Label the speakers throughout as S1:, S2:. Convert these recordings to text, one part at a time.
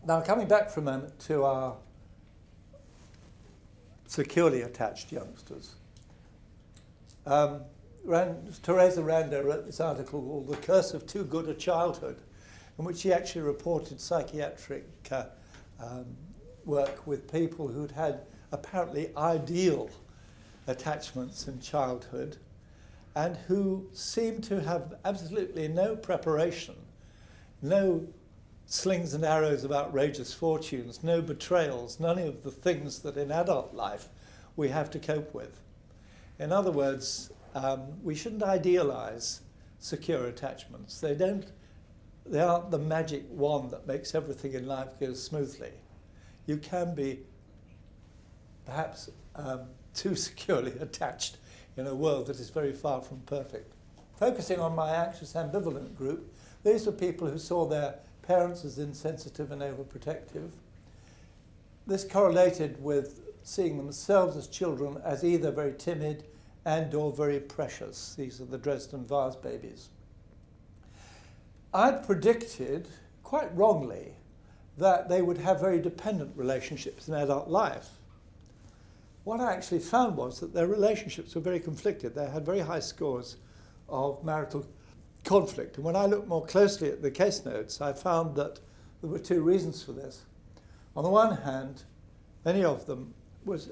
S1: Now, coming back for a moment to our securely attached youngsters. Teresa Rando wrote this article called The Curse of Too Good a Childhood, in which she actually reported psychiatric work with people who'd had apparently ideal attachments in childhood and who seemed to have absolutely no preparation, no slings and arrows of outrageous fortunes, no betrayals, none of the things that in adult life we have to cope with. In other words, we shouldn't idealize secure attachments. They aren't the magic wand that makes everything in life go smoothly. You can be perhaps too securely attached in a world that is very far from perfect. Focusing on my anxious ambivalent group, these were people who saw their parents as insensitive and overprotective. This correlated with seeing themselves as children as either very timid and or very precious. These are the Dresden vase babies. I'd predicted, quite wrongly, that they would have very dependent relationships in adult life. What I actually found was that their relationships were very conflicted. They had very high scores of marital conflict. And when I looked more closely at the case notes, I found that there were two reasons for this. On the one hand, many of them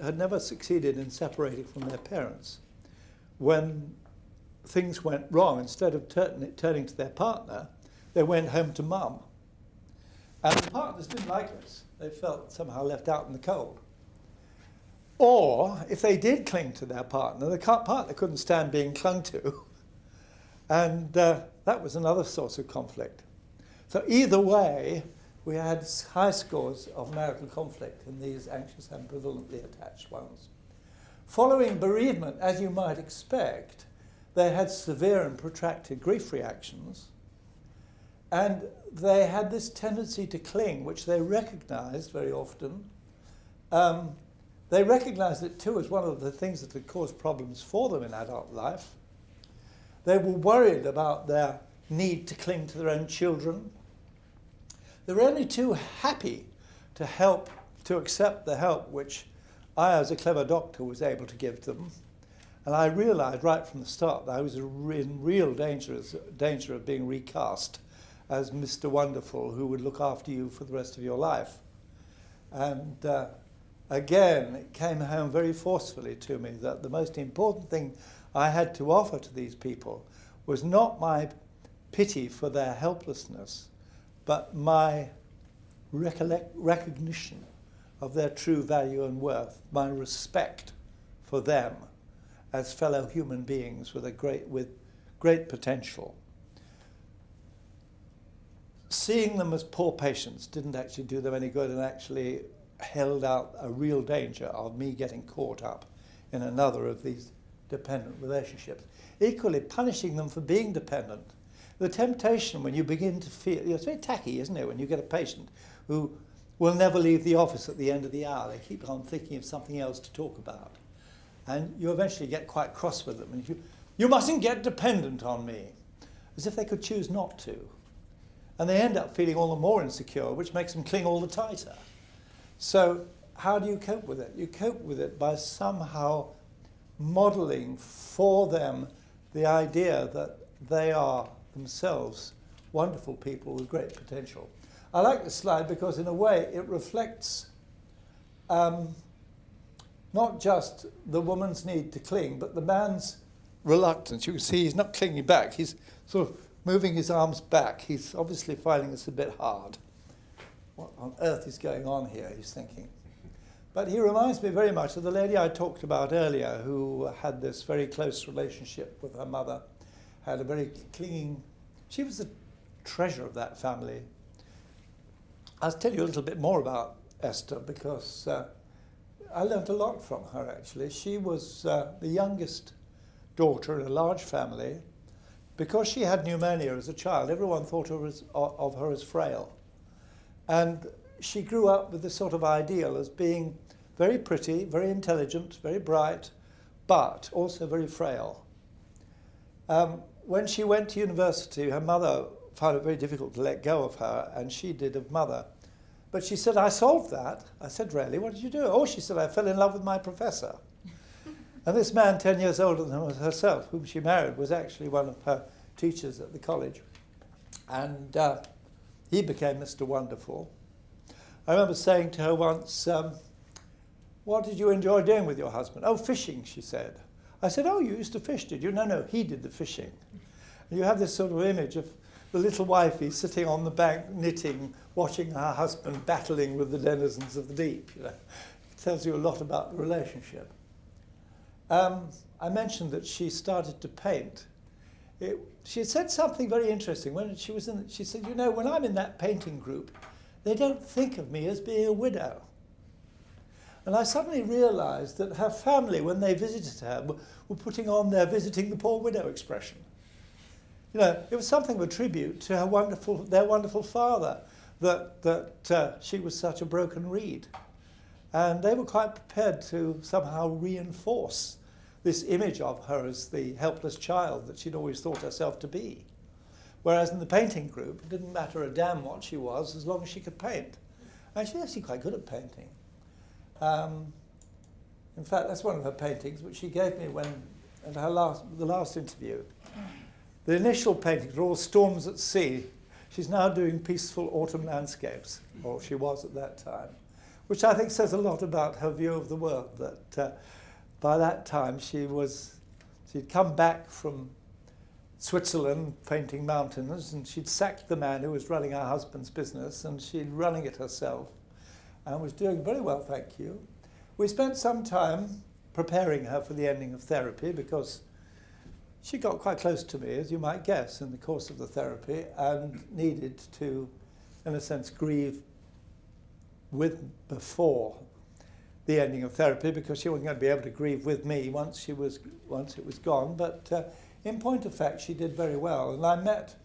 S1: had never succeeded in separating from their parents. When things went wrong, instead of turning to their partner, they went home to mum. And the partners didn't like this. They felt somehow left out in the cold. Or, if they did cling to their partner, the partner couldn't stand being clung to. And that was another source of conflict. So either way, we had high scores of marital conflict in these anxious and ambivalently attached ones. Following bereavement, as you might expect, they had severe and protracted grief reactions. And they had this tendency to cling, which they recognized very often. They recognized it too as one of the things that had caused problems for them in adult life. They were worried about their need to cling to their own children. They were only too happy to accept the help which I, as a clever doctor, was able to give them. And I realized right from the start that I was in real danger of being recast as Mr. Wonderful, who would look after you for the rest of your life. And again, it came home very forcefully to me that the most important thing I had to offer to these people was not my pity for their helplessness, but my recognition of their true value and worth, my respect for them as fellow human beings with great potential. Seeing them as poor patients didn't actually do them any good and actually held out a real danger of me getting caught up in another of these dependent relationships. Equally, punishing them for being dependent. The temptation when you begin to feel, it's very tacky, isn't it, when you get a patient who will never leave the office at the end of the hour. They keep on thinking of something else to talk about. And you eventually get quite cross with them. And you mustn't get dependent on me, as if they could choose not to. And they end up feeling all the more insecure, which makes them cling all the tighter. So how do you cope with it? You cope with it by somehow modeling for them the idea that they are themselves wonderful people with great potential. I like this slide because in a way it reflects not just the woman's need to cling, but the man's reluctance. You can see he's not clinging back. He's sort of moving his arms back. He's obviously finding this a bit hard. What on earth is going on here, he's thinking. But he reminds me very much of the lady I talked about earlier who had this very close relationship with her mother, had a very clinging, she was the treasure of that family. I'll tell you a little bit more about Esther because I learned a lot from her actually. She was the youngest daughter in a large family. Because she had pneumonia as a child, everyone thought of her as frail. And she grew up with this sort of ideal as being very pretty, very intelligent, very bright, but also very frail. When she went to university, her mother found it very difficult to let go of her, and she did of mother. But she said, I solved that. I said, really? What did you do? Oh, she said, I fell in love with my professor. And this man, 10 years older than herself, whom she married, was actually one of her teachers at the college. And he became Mr. Wonderful. I remember saying to her once, what did you enjoy doing with your husband? Oh, fishing, she said. I said, oh, you used to fish, did you? No, no, he did the fishing. And you have this sort of image of the little wifey sitting on the bank knitting, watching her husband battling with the denizens of the deep. You know, it tells you a lot about the relationship. I mentioned that she started to paint. She said something very interesting. When she was in, she said, you know, when I'm in that painting group, they don't think of me as being a widow. And I suddenly realized that her family, when they visited her, were putting on their visiting the poor widow expression. You know, it was something of a tribute to their wonderful father, that she was such a broken reed. And they were quite prepared to somehow reinforce this image of her as the helpless child that she'd always thought herself to be. Whereas in the painting group, it didn't matter a damn what she was as long as she could paint. And she's actually quite good at painting. In fact, that's one of her paintings, which she gave me at the last interview. The initial paintings were all storms at sea. She's now doing peaceful autumn landscapes, or she was at that time, which I think says a lot about her view of the world, that by that time she'd come back from Switzerland painting mountains, and she'd sacked the man who was running her husband's business, and she'd running it herself, and was doing very well, thank you. We spent some time preparing her for the ending of therapy, because she got quite close to me, as you might guess, in the course of the therapy, and needed to, in a sense, grieve before the ending of therapy, because she wasn't going to be able to grieve with me once it was gone. But in point of fact, she did very well. And I met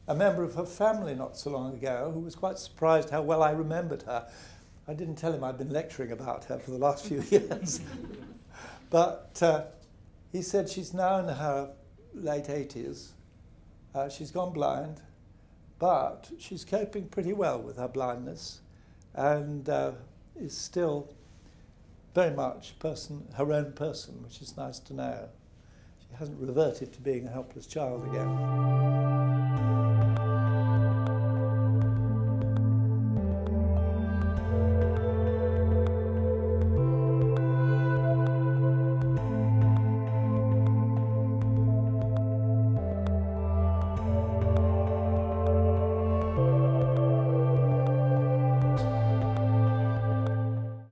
S1: a member of her family not so long ago who was quite surprised how well I remembered her. I didn't tell him I'd been lecturing about her for the last few years. But he said she's now in her late 80s. She's gone blind, but she's coping pretty well with her blindness, and is still very much her own person, which is nice to know. She hasn't reverted to being a helpless child again.